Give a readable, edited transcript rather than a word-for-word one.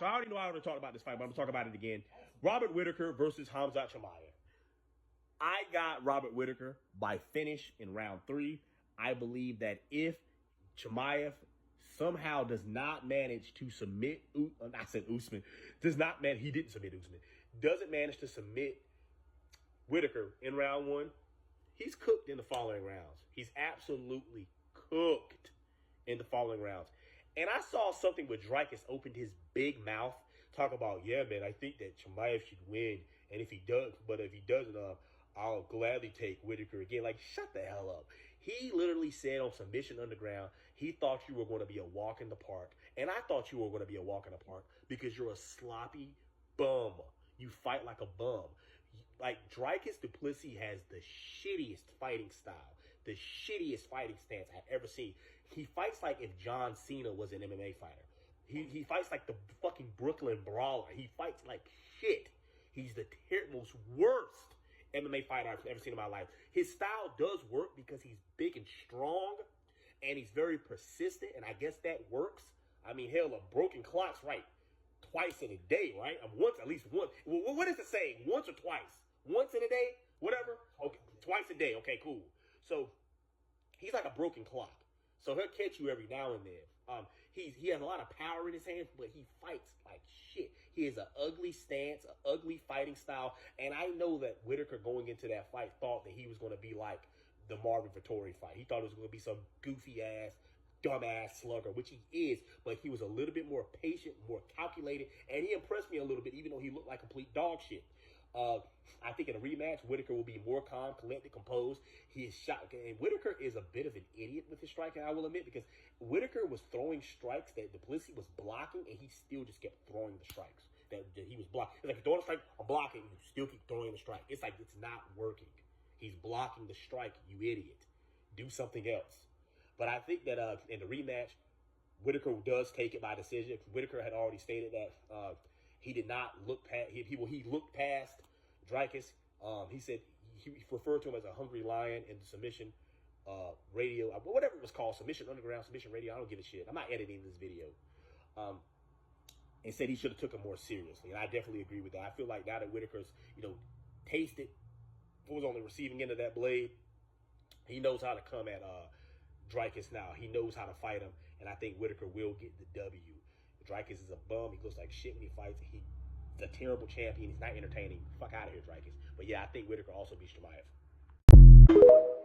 So I already know I already talked about this fight, but I'm going to talk about it again. Robert Whittaker versus Khamzat Chimaev. I got Robert Whittaker by finish in round 3. I believe that if Chimaev somehow does not manage to submit, I said Usman, he didn't submit Usman, doesn't manage to submit Whittaker in round 1, he's cooked in the following rounds. He's absolutely cooked in the following rounds. And I saw something where Dricus opened his big mouth, talk about, yeah, man, I think that Chimaev should win. And if he doesn't, I'll gladly take Whittaker again. Like, shut the hell up. He literally said on Submission Underground, he thought you were going to be a walk in the park. And I thought you were going to be a walk in the park because you're a sloppy bum. You fight like a bum. Like, Dricus du Plessis has the shittiest fighting style, the shittiest fighting stance I've ever seen. He fights like if John Cena was an MMA fighter. He fights like the fucking Brooklyn Brawler. He fights like shit. He's the most worst MMA fighter I've ever seen in my life. His style does work because he's big and strong, and he's very persistent, and I guess that works. I mean, hell, a broken clock's right twice in a day, right? At least once. Well, what is it saying? Once or twice? Once in a day? Whatever? Okay, twice a day. Okay, cool. So, he's like a broken clock. So, he'll catch you every now and then. He has a lot of power in his hands, but he fights like shit. He has an ugly stance, an ugly fighting style, and I know that Whittaker going into that fight thought that he was going to be like the Marvin Vettori fight. He thought it was going to be some goofy-ass, dumbass slugger, which he is, but he was a little bit more patient, more calculated, and he impressed me a little bit, even though he looked like complete dog shit. I think in a rematch, Whittaker will be more calm, collected, composed. He is shot, and Whittaker is a bit of an idiot with his striking, I will admit, because Whittaker was throwing strikes that du Plessis was blocking, and he still just kept throwing the strikes that he was blocking. It's like, throwing a strike, I'm blocking, you still keep throwing the strike. It's like, it's not working. He's blocking the strike, you idiot. Do something else. But I think that in the rematch, Whittaker does take it by decision. Whittaker had already stated that he did not look past. He looked past Dricus. He said he referred to him as a hungry lion in the submission radio, whatever it was called, Submission Underground, Submission Radio. I don't give a shit. I'm not editing this video. And said he should have took him more seriously, and I definitely agree with that. I feel like now that Whittaker's tasted, was on the receiving end of that blade, he knows how to come at Dricus now. He knows how to fight him, and I think Whittaker will get the W. Dricus is a bum. He looks like shit when he fights. He's a terrible champion. He's not entertaining. Fuck out of here, Dricus. But yeah, I think Whittaker also beats Chimaev.